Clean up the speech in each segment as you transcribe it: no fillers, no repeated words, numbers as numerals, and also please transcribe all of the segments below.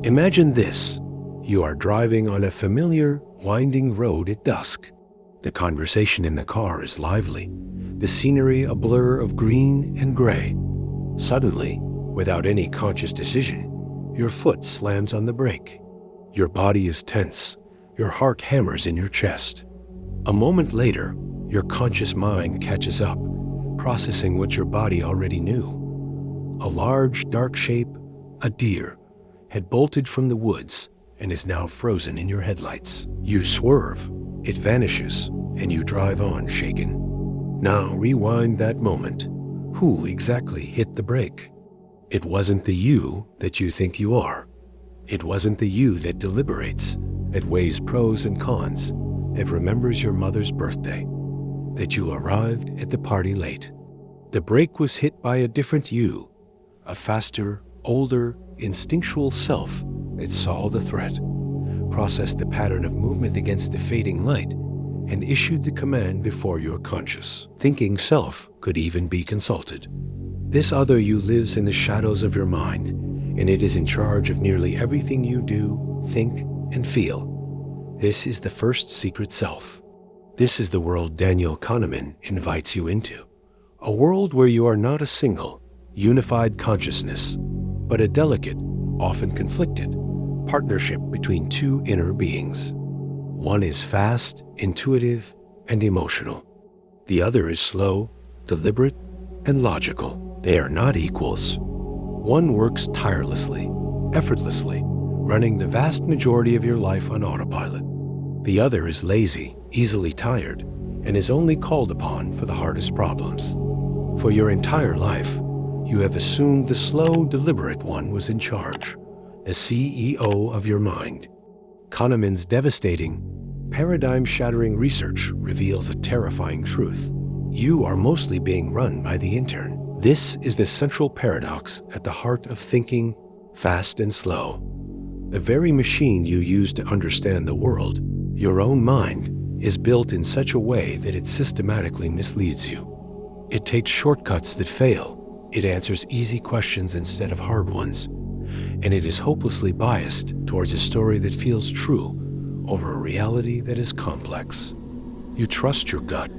Imagine this. You are driving on a familiar, winding road at dusk. The conversation in the car is lively, the scenery a blur of green and gray. Suddenly, without any conscious decision, your foot slams on the brake. Your body is tense, your heart hammers in your chest. A moment later, your conscious mind catches up, processing what your body already knew. A large, dark shape, a deer, had bolted from the woods and is now frozen in your headlights. You swerve, it vanishes, and you drive on shaken. Now rewind that moment. Who exactly hit the brake? It wasn't the you that you think you are. It wasn't the you that deliberates, that weighs pros and cons, that remembers your mother's birthday, that you arrived at the party late. The brake was hit by a different you, a faster, older, instinctual self that saw the threat, processed the pattern of movement against the fading light, and issued the command before your conscious, thinking self could even be consulted. This other you lives in the shadows of your mind, and it is in charge of nearly everything you do, think, and feel. This is the first secret self. This is the world Daniel Kahneman invites you into. A world where you are not a single, unified consciousness, but a delicate, often conflicted, partnership between two inner beings. One is fast, intuitive, and emotional. The other is slow, deliberate, and logical. They are not equals. One works tirelessly, effortlessly, running the vast majority of your life on autopilot. The other is lazy, easily tired, and is only called upon for the hardest problems. For your entire life, you have assumed the slow, deliberate one was in charge, the CEO of your mind. Kahneman's devastating, paradigm-shattering research reveals a terrifying truth. You are mostly being run by the intern. This is the central paradox at the heart of thinking fast and slow. The very machine you use to understand the world, your own mind, is built in such a way that it systematically misleads you. It takes shortcuts that fail. It answers easy questions instead of hard ones. And it is hopelessly biased towards a story that feels true over a reality that is complex. You trust your gut.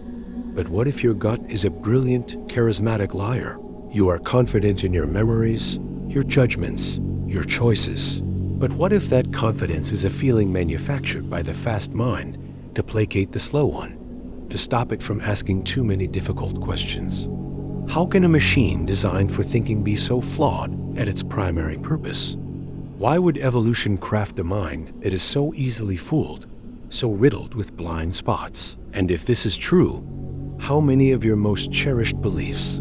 But what if your gut is a brilliant, charismatic liar? You are confident in your memories, your judgments, your choices. But what if that confidence is a feeling manufactured by the fast mind to placate the slow one, to stop it from asking too many difficult questions? How can a machine designed for thinking be so flawed at its primary purpose? Why would evolution craft a mind that is so easily fooled, so riddled with blind spots? And if this is true, how many of your most cherished beliefs,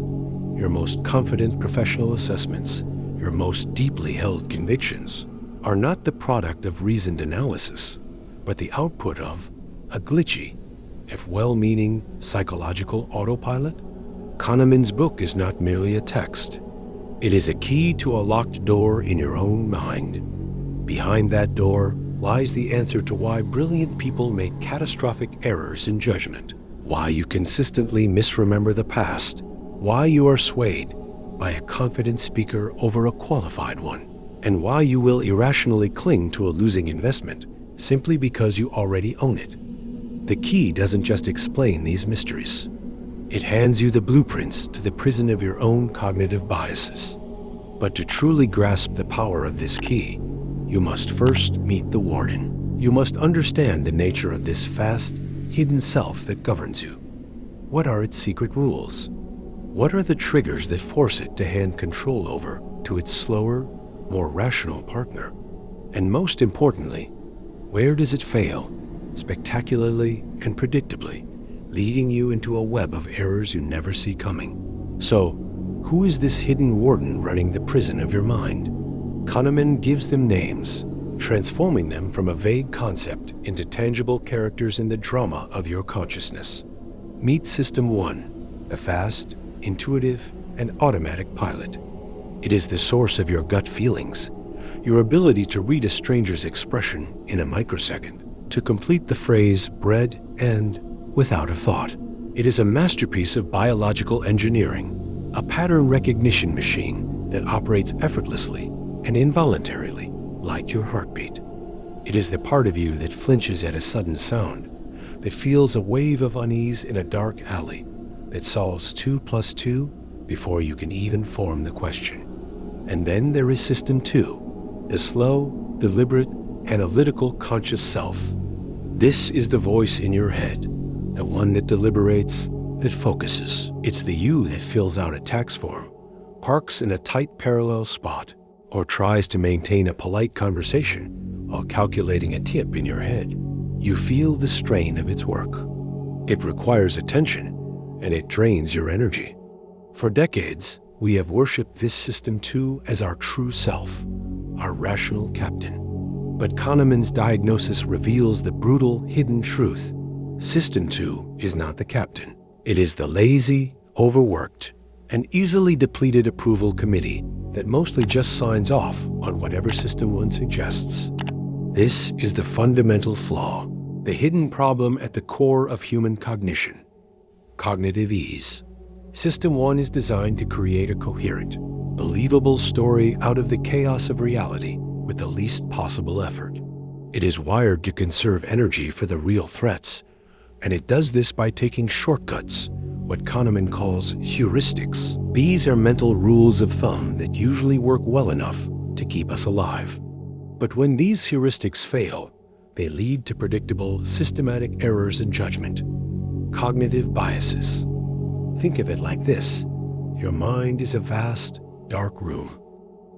your most confident professional assessments, your most deeply held convictions are not the product of reasoned analysis, but the output of a glitchy, if well-meaning, psychological autopilot? Kahneman's book is not merely a text. It is a key to a locked door in your own mind. Behind that door lies the answer to why brilliant people make catastrophic errors in judgment, why you consistently misremember the past, why you are swayed by a confident speaker over a qualified one, and why you will irrationally cling to a losing investment simply because you already own it. The key doesn't just explain these mysteries. It hands you the blueprints to the prison of your own cognitive biases. But to truly grasp the power of this key, you must first meet the warden. You must understand the nature of this fast, hidden self that governs you. What are its secret rules? What are the triggers that force it to hand control over to its slower, more rational partner? And most importantly, where does it fail, spectacularly and predictably, leading you into a web of errors you never see coming? So, who is this hidden warden running the prison of your mind? Kahneman gives them names, transforming them from a vague concept into tangible characters in the drama of your consciousness. Meet System 1, the fast, intuitive, and automatic pilot. It is the source of your gut feelings, your ability to read a stranger's expression in a microsecond, to complete the phrase "bread and" without a thought. It is a masterpiece of biological engineering, a pattern recognition machine that operates effortlessly and involuntarily, like your heartbeat. It is the part of you that flinches at a sudden sound, that feels a wave of unease in a dark alley, that solves 2 plus 2 before you can even form the question. And then there is System 2, the slow, deliberate, analytical conscious self. This is the voice in your head, the one that deliberates, that focuses. It's the you that fills out a tax form, parks in a tight parallel spot, or tries to maintain a polite conversation while calculating a tip in your head. You feel the strain of its work. It requires attention, and it drains your energy. For decades, we have worshipped this System 2 as our true self, our rational captain. But Kahneman's diagnosis reveals the brutal, hidden truth. System 2 is not the captain. It is the lazy, overworked, and easily depleted approval committee that mostly just signs off on whatever System 1 suggests. This is the fundamental flaw, the hidden problem at the core of human cognition: cognitive ease. System 1 is designed to create a coherent, believable story out of the chaos of reality with the least possible effort. It is wired to conserve energy for the real threats, and it does this by taking shortcuts, what Kahneman calls heuristics. These are mental rules of thumb that usually work well enough to keep us alive. But when these heuristics fail, they lead to predictable, systematic errors in judgment, cognitive biases. Think of it like this: your mind is a vast, dark room.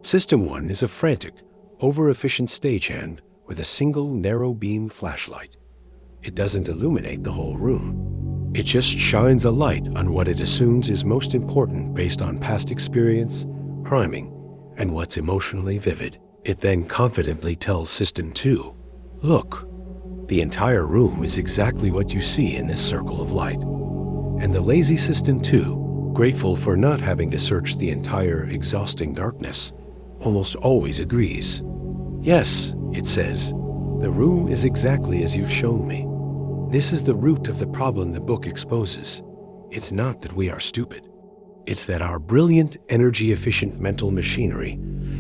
System 1 is a frantic, over-efficient stagehand with a single narrow-beam flashlight. It doesn't illuminate the whole room. It just shines a light on what it assumes is most important based on past experience, priming, and what's emotionally vivid. It then confidently tells System 2, look, the entire room is exactly what you see in this circle of light. And the lazy System 2, grateful for not having to search the entire exhausting darkness, almost always agrees. Yes, it says, the room is exactly as you've shown me. This is the root of the problem the book exposes. It's not that we are stupid. It's that our brilliant, energy-efficient mental machinery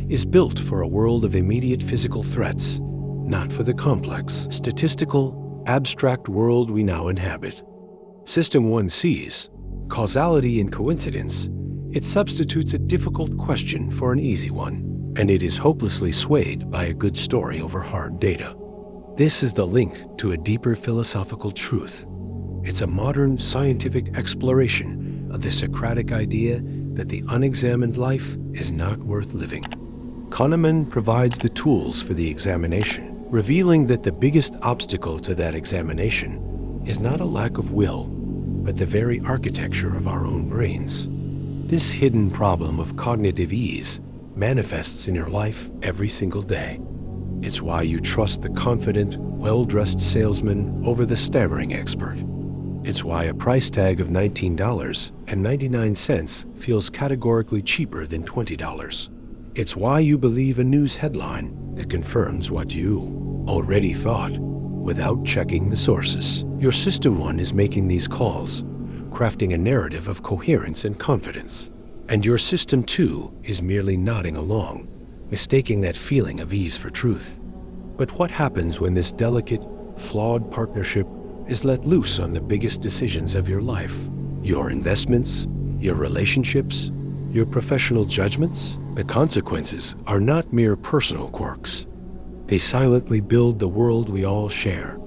is built for a world of immediate physical threats, not for the complex, statistical, abstract world we now inhabit. System 1 sees causality and coincidence. It substitutes a difficult question for an easy one, and it is hopelessly swayed by a good story over hard data. This is the link to a deeper philosophical truth. It's a modern scientific exploration of the Socratic idea that the unexamined life is not worth living. Kahneman provides the tools for the examination, revealing that the biggest obstacle to that examination is not a lack of will, but the very architecture of our own brains. This hidden problem of cognitive ease manifests in your life every single day. It's why you trust the confident, well-dressed salesman over the stammering expert. It's why a price tag of $19.99 feels categorically cheaper than $20. It's why you believe a news headline that confirms what you already thought without checking the sources. Your System 1 is making these calls, crafting a narrative of coherence and confidence. And your System 2 is merely nodding along, mistaking that feeling of ease for truth. But what happens when this delicate, flawed partnership is let loose on the biggest decisions of your life? Your investments, your relationships, your professional judgments? The consequences are not mere personal quirks. They silently build the world we all share,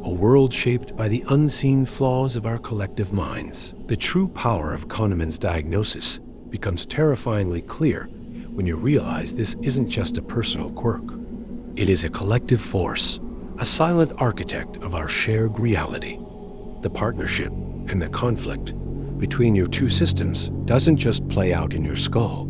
a world shaped by the unseen flaws of our collective minds. The true power of Kahneman's diagnosis becomes terrifyingly clear when you realize this isn't just a personal quirk. It is a collective force, a silent architect of our shared reality. The partnership and the conflict between your two systems doesn't just play out in your skull.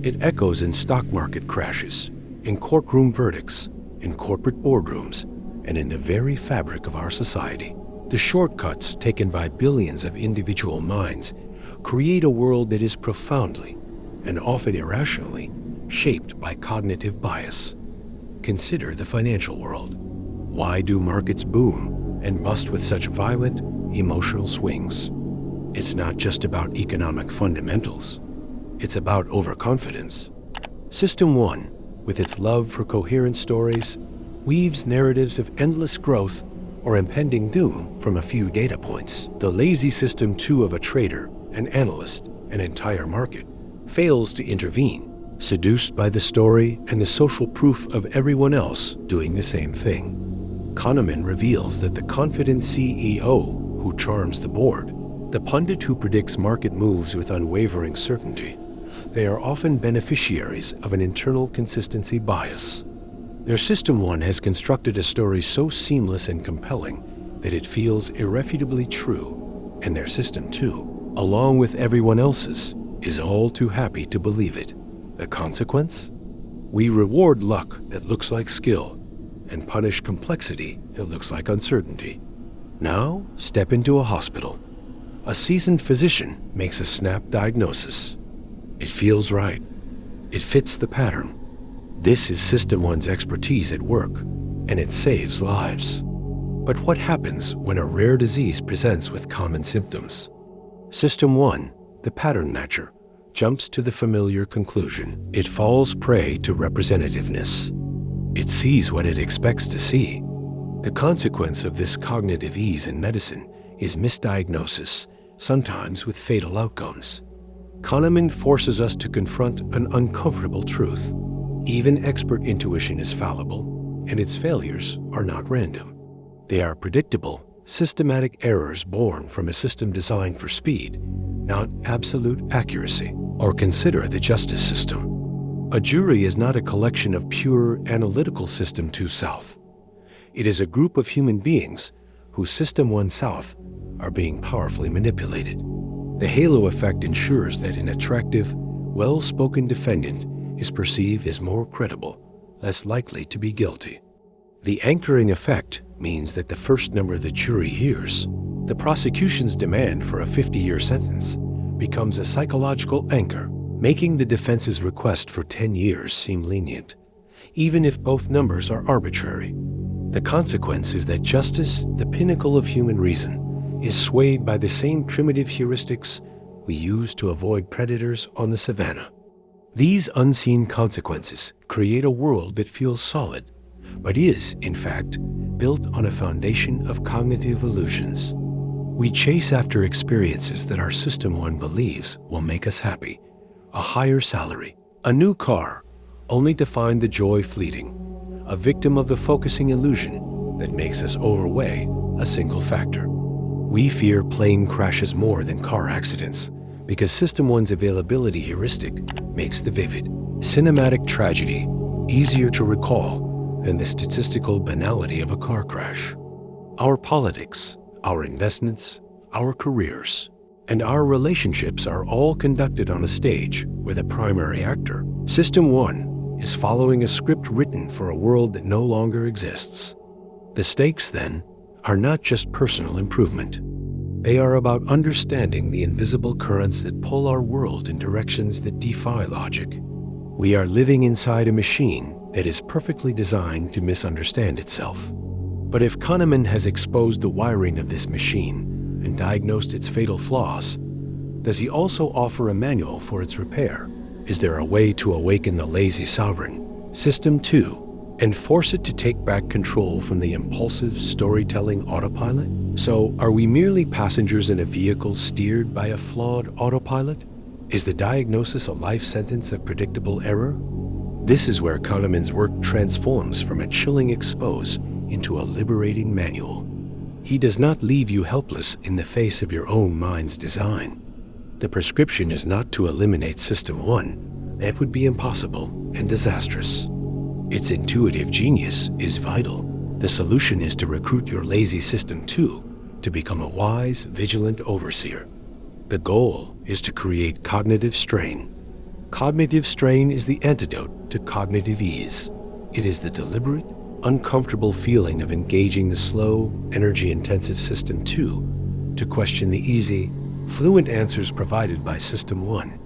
It echoes in stock market crashes, in courtroom verdicts, in corporate boardrooms, and in the very fabric of our society. The shortcuts taken by billions of individual minds create a world that is profoundly, and often irrationally, shaped by cognitive bias. Consider the financial world. Why do markets boom and bust with such violent, emotional swings? It's not just about economic fundamentals. It's about overconfidence. System 1, with its love for coherent stories, weaves narratives of endless growth or impending doom from a few data points. The lazy system too of a trader, an analyst, an entire market, fails to intervene, seduced by the story and the social proof of everyone else doing the same thing. Kahneman reveals that the confident CEO who charms the board, the pundit who predicts market moves with unwavering certainty, they are often beneficiaries of an internal consistency bias. Their System 1 has constructed a story so seamless and compelling that it feels irrefutably true, and their System 2, along with everyone else's, is all too happy to believe it. The consequence? We reward luck that looks like skill and punish complexity that looks like uncertainty. Now, step into a hospital. A seasoned physician makes a snap diagnosis. It feels right. It fits the pattern. This is System 1's expertise at work, and it saves lives. But what happens when a rare disease presents with common symptoms? System 1, the pattern matcher, jumps to the familiar conclusion. It falls prey to representativeness. It sees what it expects to see. The consequence of this cognitive ease in medicine is misdiagnosis, sometimes with fatal outcomes. Kahneman forces us to confront an uncomfortable truth. Even expert intuition is fallible, and its failures are not random. They are predictable, systematic errors born from a system designed for speed, not absolute accuracy. Or consider the justice system. A jury is not a collection of pure analytical System 2 South. It is a group of human beings whose System 1 South are being powerfully manipulated. The halo effect ensures that an attractive, well-spoken defendant is perceived as more credible, less likely to be guilty. The anchoring effect means that the first number the jury hears, the prosecution's demand for a 50-year sentence, becomes a psychological anchor, making the defense's request for 10 years seem lenient, even if both numbers are arbitrary. The consequence is that justice, the pinnacle of human reason, is swayed by the same primitive heuristics we use to avoid predators on the savannah. These unseen consequences create a world that feels solid, but is, in fact, built on a foundation of cognitive illusions. We chase after experiences that our System 1 believes will make us happy. A higher salary, a new car, only to find the joy fleeting. A victim of the focusing illusion that makes us overweigh a single factor. We fear plane crashes more than car accidents because System 1's availability heuristic makes the vivid, cinematic tragedy easier to recall than the statistical banality of a car crash. Our politics, our investments, our careers, and our relationships are all conducted on a stage where the primary actor, System 1, is following a script written for a world that no longer exists. The stakes, then, are not just personal improvement. They are about understanding the invisible currents that pull our world in directions that defy logic. We are living inside a machine that is perfectly designed to misunderstand itself. But if Kahneman has exposed the wiring of this machine and diagnosed its fatal flaws, does he also offer a manual for its repair? Is there a way to awaken the lazy sovereign, System 2, and force it to take back control from the impulsive storytelling autopilot? So, are we merely passengers in a vehicle steered by a flawed autopilot? Is the diagnosis a life sentence of predictable error? This is where Kahneman's work transforms from a chilling expose into a liberating manual. He does not leave you helpless in the face of your own mind's design. The prescription is not to eliminate System 1. That would be impossible and disastrous. Its intuitive genius is vital. The solution is to recruit your lazy System 2 to become a wise, vigilant overseer. The goal is to create cognitive strain. Cognitive strain is the antidote to cognitive ease. It is the deliberate, uncomfortable feeling of engaging the slow, energy-intensive System 2 to question the easy, fluent answers provided by System 1.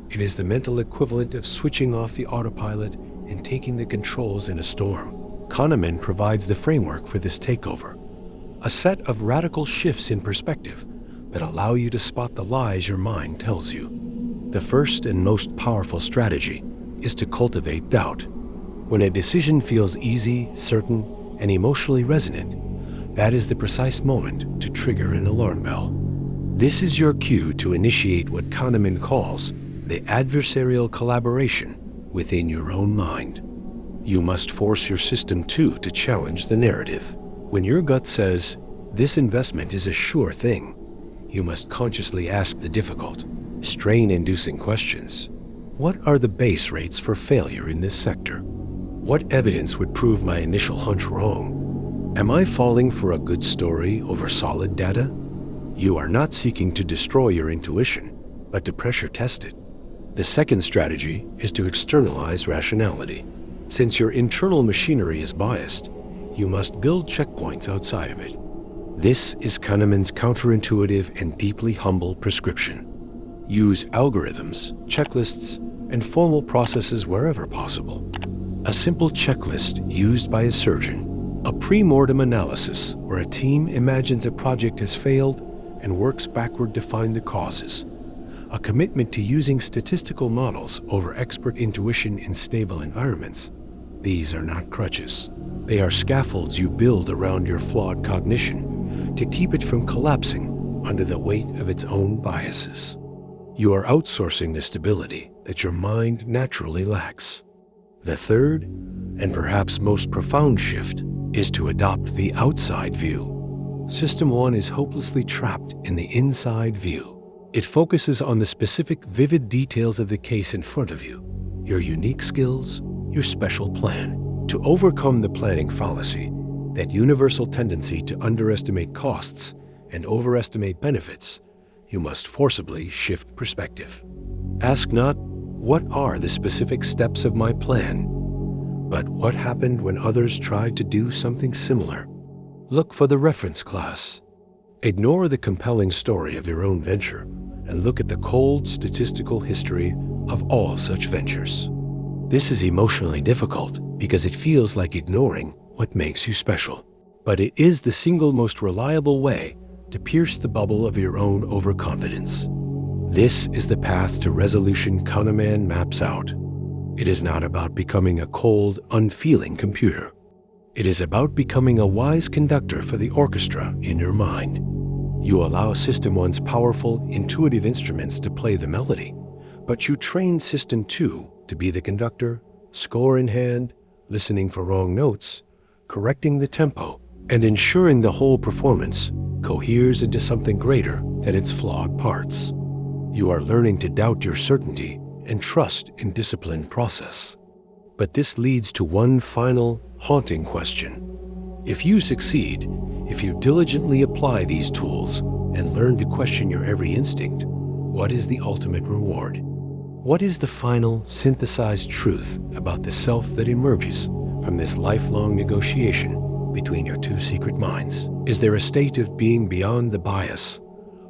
It is the mental equivalent of switching off the autopilot and taking the controls in a storm. Kahneman provides the framework for this takeover, a set of radical shifts in perspective that allow you to spot the lies your mind tells you. The first and most powerful strategy is to cultivate doubt. When a decision feels easy, certain, and emotionally resonant, that is the precise moment to trigger an alarm bell. This is your cue to initiate what Kahneman calls the adversarial collaboration within your own mind. You must force your system to challenge the narrative. When your gut says, "This investment is a sure thing," you must consciously ask the difficult, strain-inducing questions. What are the base rates for failure in this sector? What evidence would prove my initial hunch wrong? Am I falling for a good story over solid data? You are not seeking to destroy your intuition, but to pressure test it. The second strategy is to externalize rationality. Since your internal machinery is biased, you must build checkpoints outside of it. This is Kahneman's counterintuitive and deeply humble prescription. Use algorithms, checklists, and formal processes wherever possible. A simple checklist used by a surgeon, a pre-mortem analysis where a team imagines a project has failed and works backward to find the causes, a commitment to using statistical models over expert intuition in stable environments. These are not crutches. They are scaffolds you build around your flawed cognition to keep it from collapsing under the weight of its own biases. You are outsourcing the stability that your mind naturally lacks. The third, and perhaps most profound shift, is to adopt the outside view. System 1 is hopelessly trapped in the inside view. It focuses on the specific, vivid details of the case in front of you, your unique skills, your special plan. To overcome the planning fallacy, that universal tendency to underestimate costs and overestimate benefits, you must forcibly shift perspective. Ask not, "What are the specific steps of my plan?" but "What happened when others tried to do something similar?" Look for the reference class. Ignore the compelling story of your own venture and look at the cold statistical history of all such ventures. This is emotionally difficult because it feels like ignoring what makes you special. But it is the single most reliable way to pierce the bubble of your own overconfidence. This is the path to resolution Kahneman maps out. It is not about becoming a cold, unfeeling computer. It is about becoming a wise conductor for the orchestra in your mind. You allow System 1's powerful, intuitive instruments to play the melody, but you train System 2 to be the conductor, score in hand, listening for wrong notes, correcting the tempo, and ensuring the whole performance coheres into something greater than its flawed parts. You are learning to doubt your certainty and trust in disciplined process. But this leads to one final, haunting question. If you succeed, if you diligently apply these tools and learn to question your every instinct, what is the ultimate reward? What is the final, synthesized truth about the self that emerges from this lifelong negotiation between your two secret minds? Is there a state of being beyond the bias,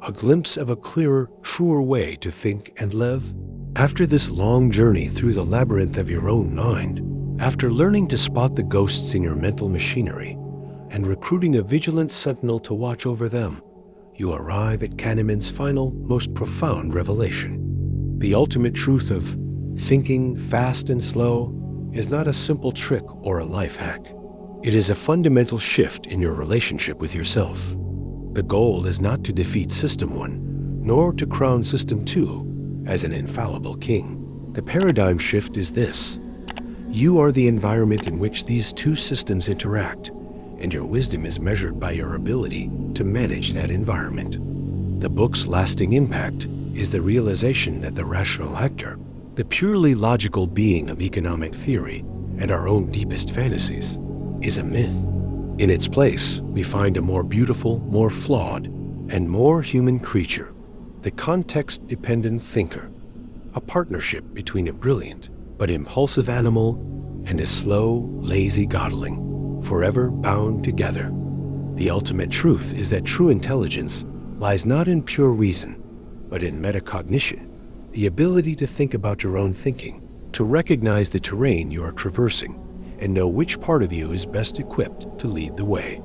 a glimpse of a clearer, truer way to think and live? After this long journey through the labyrinth of your own mind, after learning to spot the ghosts in your mental machinery and recruiting a vigilant sentinel to watch over them, you arrive at Kahneman's final, most profound revelation. The ultimate truth of thinking fast and slow is not a simple trick or a life hack. It is a fundamental shift in your relationship with yourself. The goal is not to defeat System 1, nor to crown System 2 as an infallible king. The paradigm shift is this: you are the environment in which these two systems interact, and your wisdom is measured by your ability to manage that environment. The book's lasting impact is the realization that the rational actor, the purely logical being of economic theory and our own deepest fantasies, is a myth. In its place, we find a more beautiful, more flawed, and more human creature, the context-dependent thinker, a partnership between a brilliant but impulsive animal and a slow, lazy godling, forever bound together. The ultimate truth is that true intelligence lies not in pure reason, but in metacognition, the ability to think about your own thinking, to recognize the terrain you are traversing, and know which part of you is best equipped to lead the way.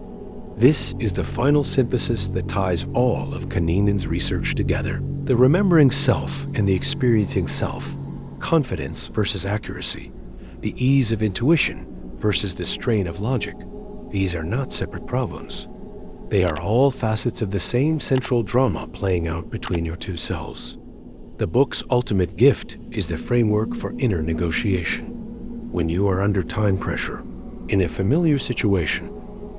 This is the final synthesis that ties all of Kahneman's research together. The remembering self and the experiencing self, confidence versus accuracy, the ease of intuition versus the strain of logic. These are not separate problems. They are all facets of the same central drama playing out between your two selves. The book's ultimate gift is the framework for inner negotiation. When you are under time pressure, in a familiar situation,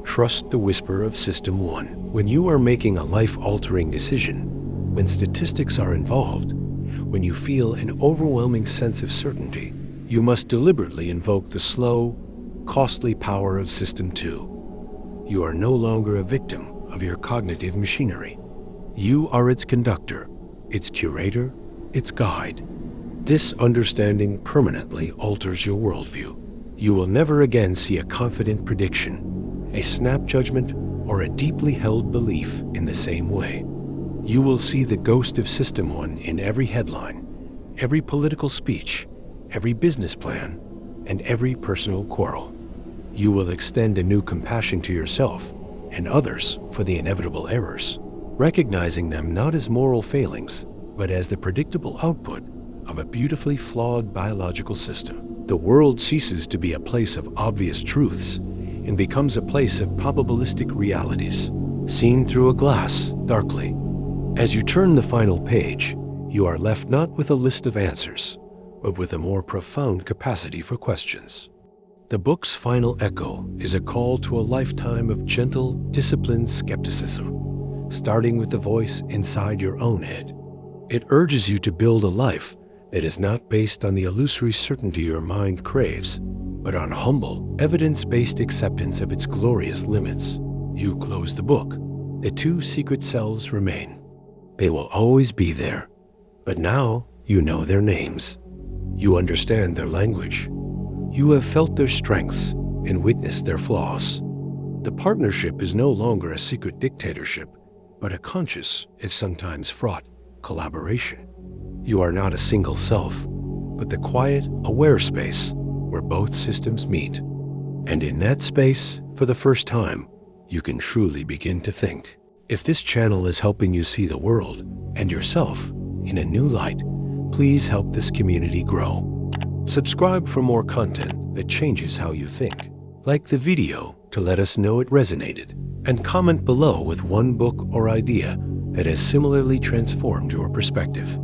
trust the whisper of System 1. When you are making a life-altering decision, when statistics are involved, when you feel an overwhelming sense of certainty, you must deliberately invoke the slow, costly power of System 2. You are no longer a victim of your cognitive machinery. You are its conductor, its curator, its guide. This understanding permanently alters your worldview. You will never again see a confident prediction, a snap judgment, or a deeply held belief in the same way. You will see the ghost of System 1 in every headline, every political speech, every business plan, and every personal quarrel. You will extend a new compassion to yourself and others for the inevitable errors, recognizing them not as moral failings, but as the predictable output of a beautifully flawed biological system. The world ceases to be a place of obvious truths and becomes a place of probabilistic realities, seen through a glass darkly. As you turn the final page, you are left not with a list of answers, but with a more profound capacity for questions. The book's final echo is a call to a lifetime of gentle, disciplined skepticism, starting with the voice inside your own head. It urges you to build a life that is not based on the illusory certainty your mind craves, but on humble, evidence-based acceptance of its glorious limits. You close the book. The two secret selves remain. They will always be there, but now you know their names. You understand their language. You have felt their strengths and witnessed their flaws. The partnership is no longer a secret dictatorship, but a conscious, if sometimes fraught, collaboration. You are not a single self, but the quiet, aware space where both systems meet. And in that space, for the first time, you can truly begin to think. If this channel is helping you see the world and yourself in a new light, please help this community grow. Subscribe for more content that changes how you think. Like the video to let us know it resonated, and comment below with one book or idea that has similarly transformed your perspective.